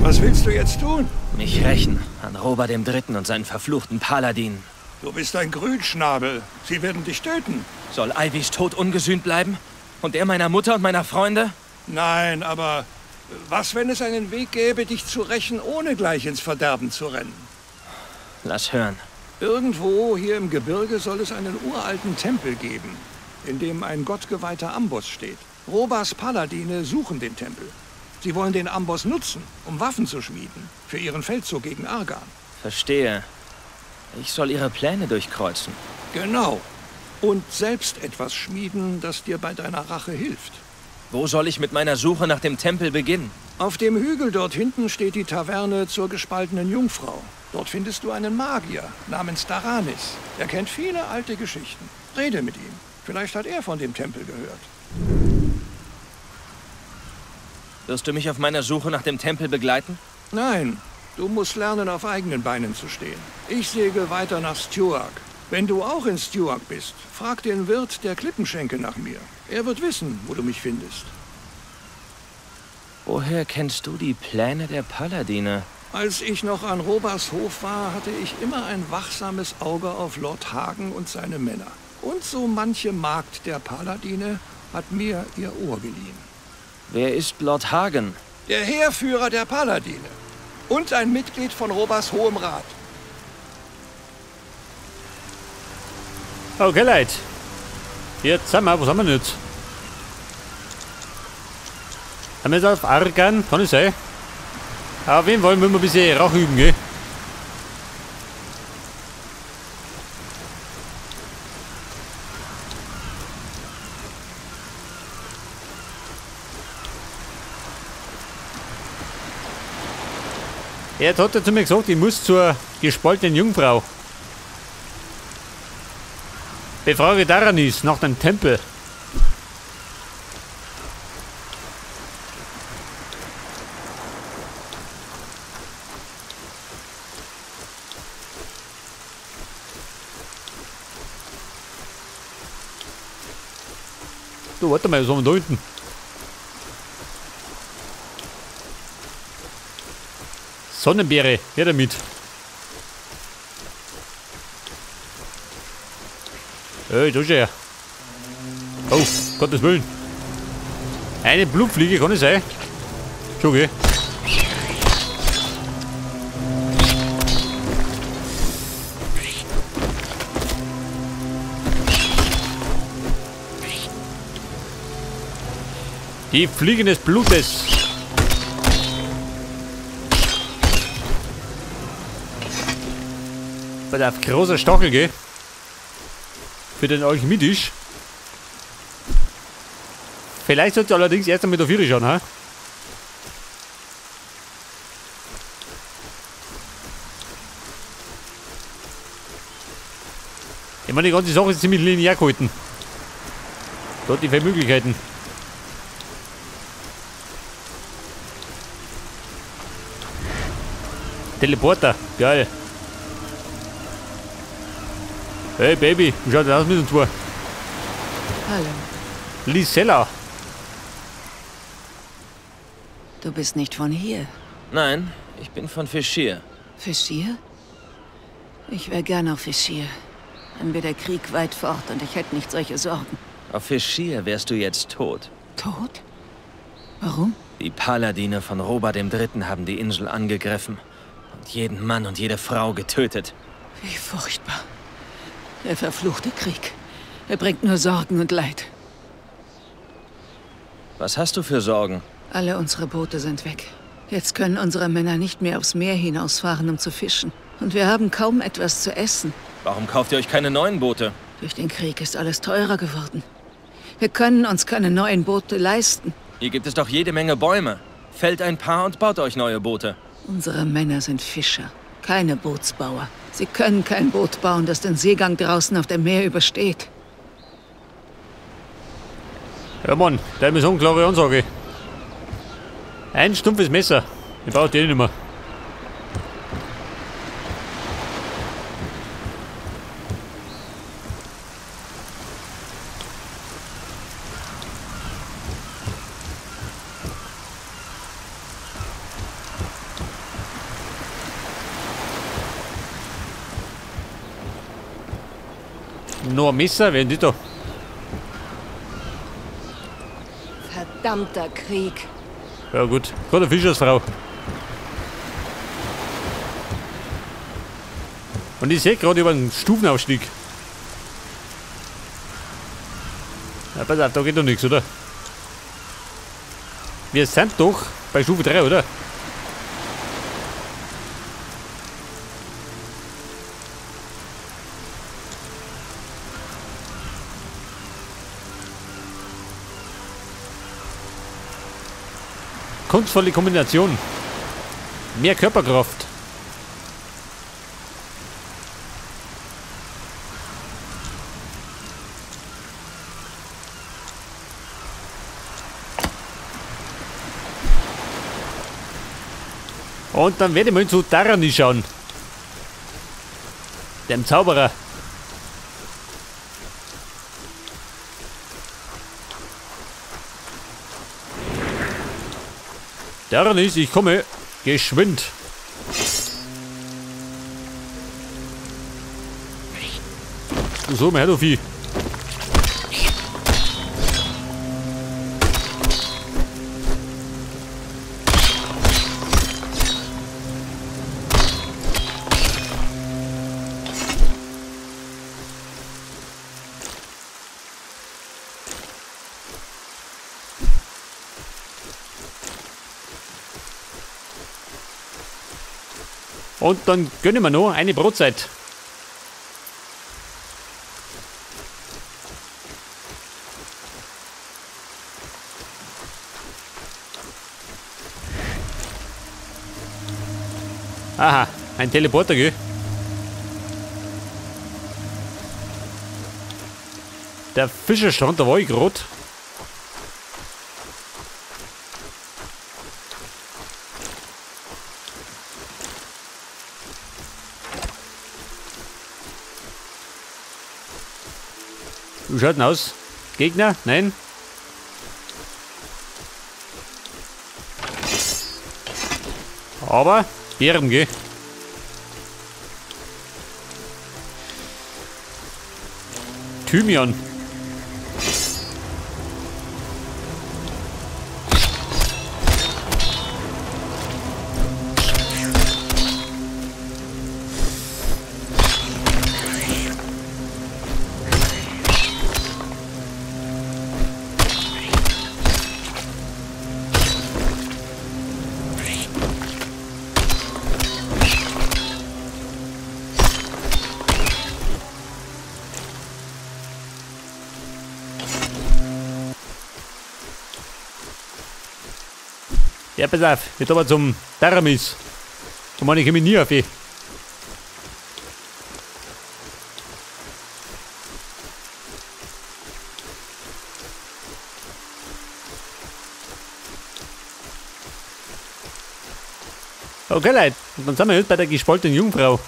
Was willst du jetzt tun? Mich rächen an Robert dem Dritten und seinen verfluchten Paladinen. Du bist ein Grünschnabel. Sie werden dich töten. Soll Ivys Tod ungesühnt bleiben? Und der meiner Mutter und meiner Freunde? Nein, aber was, wenn es einen Weg gäbe, dich zu rächen, ohne gleich ins Verderben zu rennen? Lass hören. Irgendwo hier im Gebirge soll es einen uralten Tempel geben, in dem ein gottgeweihter Amboss steht. Robas Paladine suchen den Tempel. Sie wollen den Amboss nutzen, um Waffen zu schmieden, für ihren Feldzug gegen Argan. Verstehe. Ich soll ihre Pläne durchkreuzen. Genau. Und selbst etwas schmieden, das dir bei deiner Rache hilft. Wo soll ich mit meiner Suche nach dem Tempel beginnen? Auf dem Hügel dort hinten steht die Taverne zur gespaltenen Jungfrau. Dort findest du einen Magier namens Daranis. Er kennt viele alte Geschichten. Rede mit ihm. Vielleicht hat er von dem Tempel gehört. Wirst du mich auf meiner Suche nach dem Tempel begleiten? Nein, du musst lernen, auf eigenen Beinen zu stehen. Ich segel weiter nach Stuark. Wenn du auch in Stuark bist, frag den Wirt der Klippenschenke nach mir. Er wird wissen, wo du mich findest. Woher kennst du die Pläne der Paladine? Als ich noch an Robers Hof war, hatte ich immer ein wachsames Auge auf Lord Hagen und seine Männer. Und so manche Magd der Paladine hat mir ihr Ohr geliehen. Wer ist Lord Hagen? Der Heerführer der Paladine. Und ein Mitglied von Robers Hohem Rat. Okay, Leute. Jetzt sind wir, wo sind wir jetzt? Haben wir jetzt auf Argan? Kann es sein? Aber auf jeden Fall müssen wir ein bisschen Rauch üben, gell? Jetzt hat er zu mir gesagt, ich muss zur gespaltenen Jungfrau. Befrage Daranis nach dem Tempel. Du, warte mal, was haben wir da hinten? Sonnenbeere, her damit. Hey, da schau her. Oh, Gottes Willen. Eine Blutfliege kann es sein. Schon, gell? Die Fliegen des Blutes. Bei der große Stachel, gell? Für den Alchemidisch. Vielleicht sollte allerdings erst einmal auf Viere schauen, ha? Ich meine, die ganze Sache ist ziemlich linear gehalten. Da hat die viele Möglichkeiten. Teleporter, geil. Hey Baby, wie schaut das aus mit uns zwei? Hallo. Lisella. Du bist nicht von hier. Nein, ich bin von Fischir. Fischir? Ich wäre gern auf Fischir. Dann wäre der Krieg weit fort und ich hätte nicht solche Sorgen. Auf Fischir wärst du jetzt tot. Tot? Warum? Die Paladine von Robert dem Dritten haben die Insel angegriffen und jeden Mann und jede Frau getötet. Wie furchtbar. Der verfluchte Krieg. Er bringt nur Sorgen und Leid. Was hast du für Sorgen? Alle unsere Boote sind weg. Jetzt können unsere Männer nicht mehr aufs Meer hinausfahren, um zu fischen. Und wir haben kaum etwas zu essen. Warum kauft ihr euch keine neuen Boote? Durch den Krieg ist alles teurer geworden. Wir können uns keine neuen Boote leisten. Hier gibt es doch jede Menge Bäume. Fällt ein paar und baut euch neue Boote. Unsere Männer sind Fischer, keine Bootsbauer. Sie können kein Boot bauen, das den Seegang draußen auf dem Meer übersteht. Ja Mann, da ist so eine klare Ansage. Ein stumpfes Messer. Ich brauche den nicht mehr. Noch ein Messer, wer ist die da? Verdammter Krieg. Ja gut, gerade eine Fischersfrau. Und ich sehe gerade über einen Stufenaufstieg. Ja, pass auf, da geht doch nichts, oder? Wir sind doch bei Stufe 3, oder? Kunstvolle Kombination. Mehr Körperkraft. Und dann werde ich mal zu Tarani schauen. Dem Zauberer. Taranis, ich komme. Geschwind. So, mein Herr Vieh. Und dann gönnen wir noch eine Brotzeit. Aha, ein Teleporter, gell? Der Fischerstrand, da war ich gerade. Wie schaut denn aus? Gegner? Nein? Aber Bären, gell? Thymian. Ja, pass auf, jetzt aber zum Taramis. Da meine ich mich nie auf ihn. Okay, Leute, und dann sind wir jetzt bei der gespaltenen Jungfrau.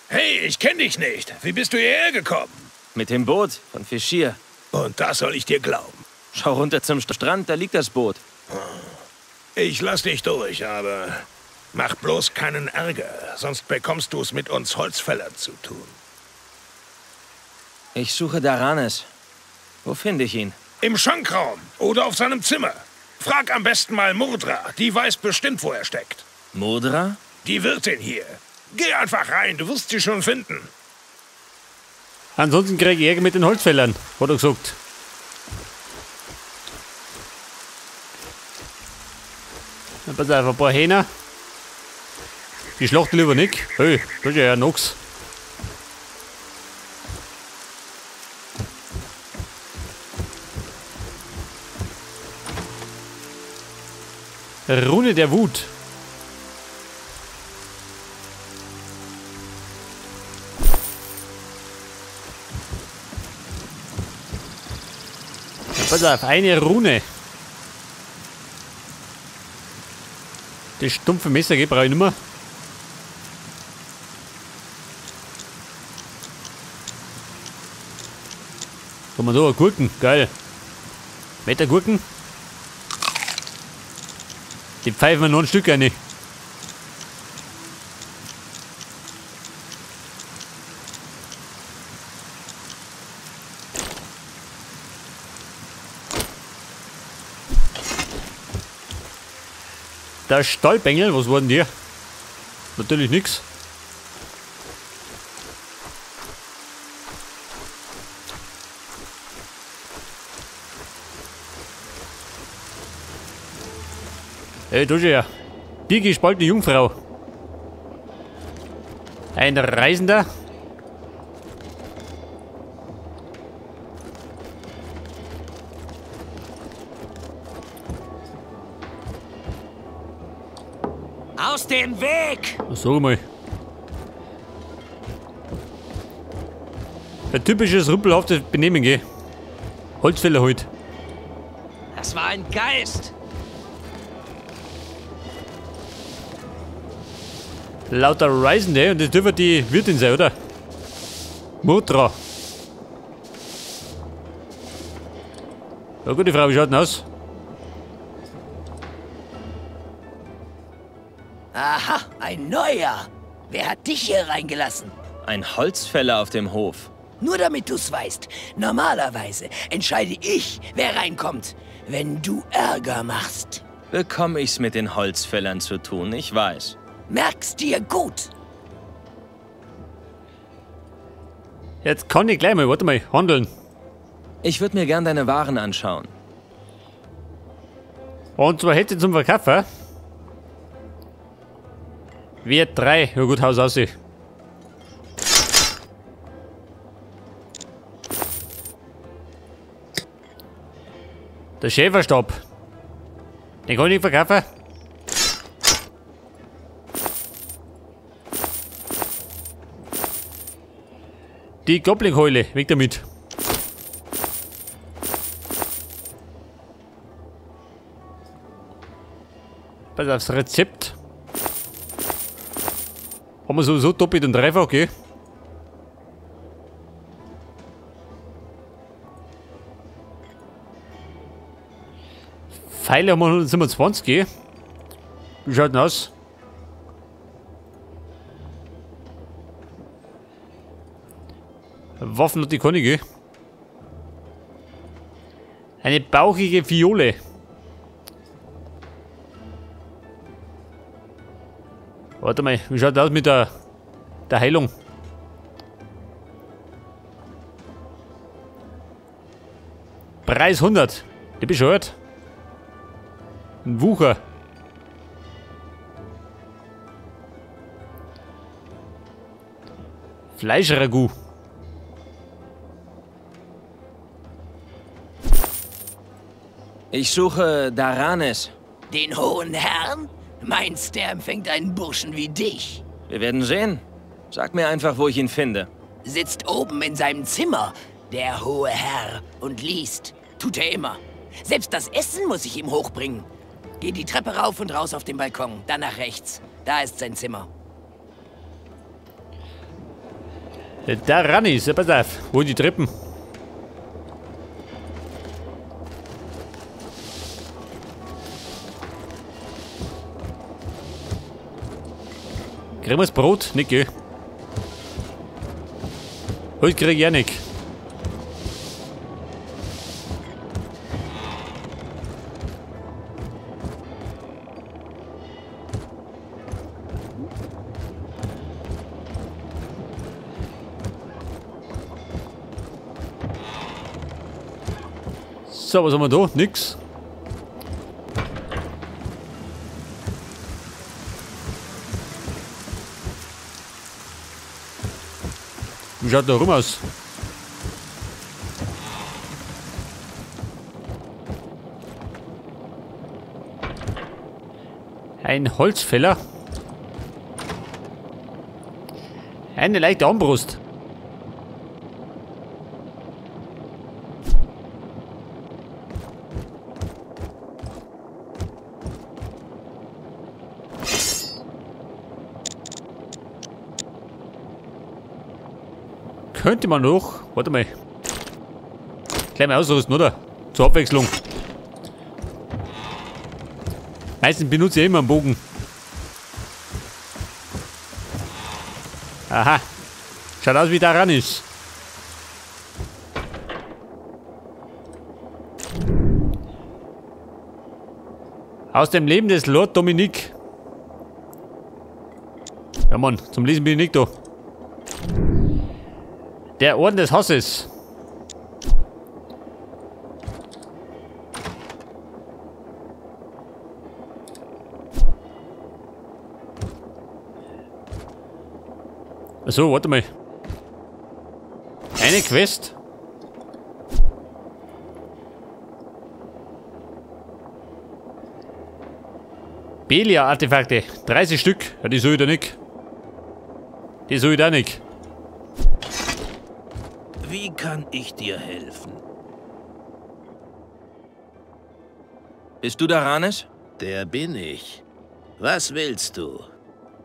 Hey, ich kenne dich nicht. Wie bist du hierher gekommen? Mit dem Boot von Fischir. Und das soll ich dir glauben. Schau runter zum Strand, da liegt das Boot. Ich lass dich durch, aber mach bloß keinen Ärger, sonst bekommst du es mit uns Holzfällern zu tun. Ich suche Daranes. Wo finde ich ihn? Im Schankraum oder auf seinem Zimmer. Frag am besten mal Murdra, die weiß bestimmt, wo er steckt. Murdra? Die Wirtin hier. Geh einfach rein, du wirst sie schon finden. Ansonsten kriege ich Ärger mit den Holzfällern, hat er gesagt. Dann pass auf, ein paar Hähner. Die schlachten lieber nicht. Hey, das ist ja nix. Rune der Wut. Pass auf, eine Rune. Das stumpfe Messer brauche ich nicht mehr. Kann man da Gurken, geil. Wettergurken. Die pfeifen wir noch ein Stück rein. Der Stallbengel, was war denn der? Natürlich nix. Hey, du schon ja. Biergespaltene Jungfrau. Ein Reisender. Aus dem Weg! So mal. Ein typisches rüppelhaftes Benehmen, gell? Holzfäller halt. Das war ein Geist! Lauter Reisende und das dürfte die Wirtin sein, oder? Mutra. Ja, gute Frau, wie schaut denn aus? Aha, ein neuer! Wer hat dich hier reingelassen? Ein Holzfäller auf dem Hof. Nur damit du's weißt. Normalerweise entscheide ich, wer reinkommt, wenn du Ärger machst. Bekomme ich's mit den Holzfällern zu tun, ich weiß. Merk's dir gut! Jetzt kann ich gleich mal, warte mal, handeln. Ich würde mir gern deine Waren anschauen. Und zwar hätte ich zum Verkaufen. Wert 3. Ja gut, Haus aussehen. Der Schäferstab. Den kann ich verkaufen. Die Goblin-Keule, weg damit. Pass aufs Rezept. Haben wir sowieso doppelt und dreifach, okay? Pfeile haben wir 127, gell? Wie schaut denn aus? Waffen hat die kann ich, gell? Eine bauchige Fiole. Warte mal, wie schaut das aus mit der Heilung? Preis 100. Die bescheuert. Ein Wucher. Fleischragout. Ich suche Daranes. Den hohen Herrn? Meinst, der empfängt einen Burschen wie dich? Wir werden sehen. Sag mir einfach, wo ich ihn finde. Sitzt oben in seinem Zimmer, der hohe Herr, und liest. Tut er immer. Selbst das Essen muss ich ihm hochbringen. Geh die Treppe rauf und raus auf den Balkon, dann nach rechts. Da ist sein Zimmer. Daranis, pass auf. Wo die Treppen? Kriegen wir das Brot? Nicht, gell? Heute krieg ich ja nicht. So, was haben wir da? Nix. Wie schaut da rum aus? Ein Holzfäller. Eine leichte Armbrust. Könnte man noch. Warte mal. Gleich mal ausrüsten, oder? Zur Abwechslung. Meistens benutze ich immer einen Bogen. Aha. Schaut aus wie Daranis. Aus dem Leben des Lord Dominique. Ja, Mann, zum Lesen bin ich nicht da. Der Orden des Hasses. Achso, warte mal. Eine Quest. Belia-Artefakte. 30 Stück. Ja, die soll ich da nicht. Die soll ich da nicht. Wie kann ich dir helfen? Bist du Daranis? Der bin ich. Was willst du?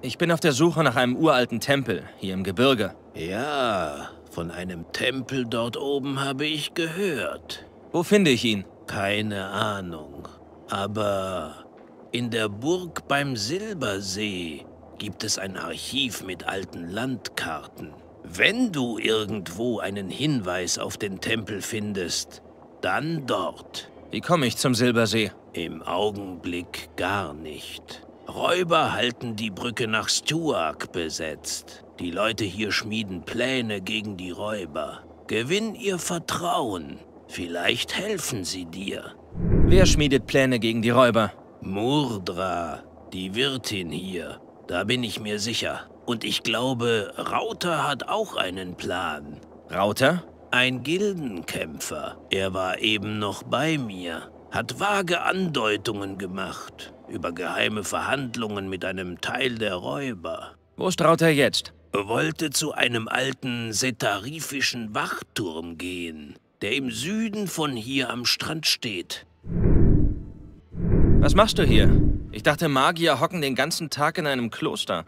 Ich bin auf der Suche nach einem uralten Tempel, hier im Gebirge. Ja, von einem Tempel dort oben habe ich gehört. Wo finde ich ihn? Keine Ahnung. Aber in der Burg beim Silbersee gibt es ein Archiv mit alten Landkarten. Wenn du irgendwo einen Hinweis auf den Tempel findest, dann dort. Wie komme ich zum Silbersee? Im Augenblick gar nicht. Räuber halten die Brücke nach Stuark besetzt. Die Leute hier schmieden Pläne gegen die Räuber. Gewinn ihr Vertrauen. Vielleicht helfen sie dir. Wer schmiedet Pläne gegen die Räuber? Murdra, die Wirtin hier. Da bin ich mir sicher. Und ich glaube, Rauter hat auch einen Plan. Rauter? Ein Gildenkämpfer. Er war eben noch bei mir. Hat vage Andeutungen gemacht über geheime Verhandlungen mit einem Teil der Räuber. Wo ist Rauter jetzt? Wollte zu einem alten setarifischen Wachturm gehen, der im Süden von hier am Strand steht. Was machst du hier? Ich dachte, Magier hocken den ganzen Tag in einem Kloster.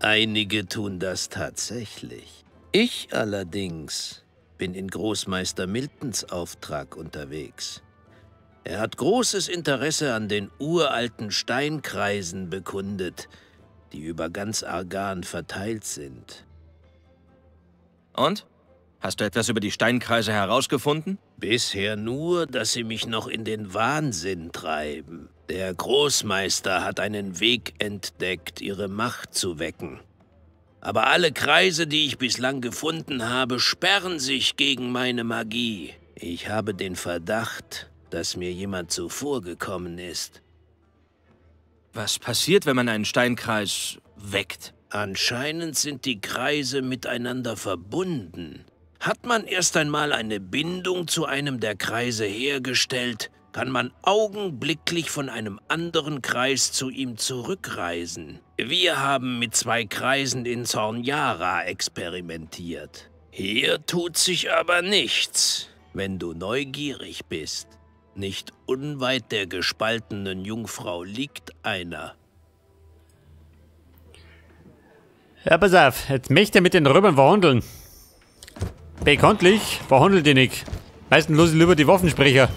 Einige tun das tatsächlich. Ich allerdings bin in Großmeister Miltons Auftrag unterwegs. Er hat großes Interesse an den uralten Steinkreisen bekundet, die über ganz Argan verteilt sind. Und? Hast du etwas über die Steinkreise herausgefunden? Bisher nur, dass sie mich noch in den Wahnsinn treiben. Der Großmeister hat einen Weg entdeckt, ihre Macht zu wecken. Aber alle Kreise, die ich bislang gefunden habe, sperren sich gegen meine Magie. Ich habe den Verdacht, dass mir jemand zuvorgekommen ist. Was passiert, wenn man einen Steinkreis weckt? Anscheinend sind die Kreise miteinander verbunden. Hat man erst einmal eine Bindung zu einem der Kreise hergestellt, kann man augenblicklich von einem anderen Kreis zu ihm zurückreisen. Wir haben mit 2 Kreisen in Zornyara experimentiert. Hier tut sich aber nichts, wenn du neugierig bist. Nicht unweit der gespaltenen Jungfrau liegt einer. Ja, pass auf. Jetzt möchte ich mit den Römern verhandeln. Bekanntlich verhandelt ihr nicht. Meistens los ich lieber die Waffensprecher.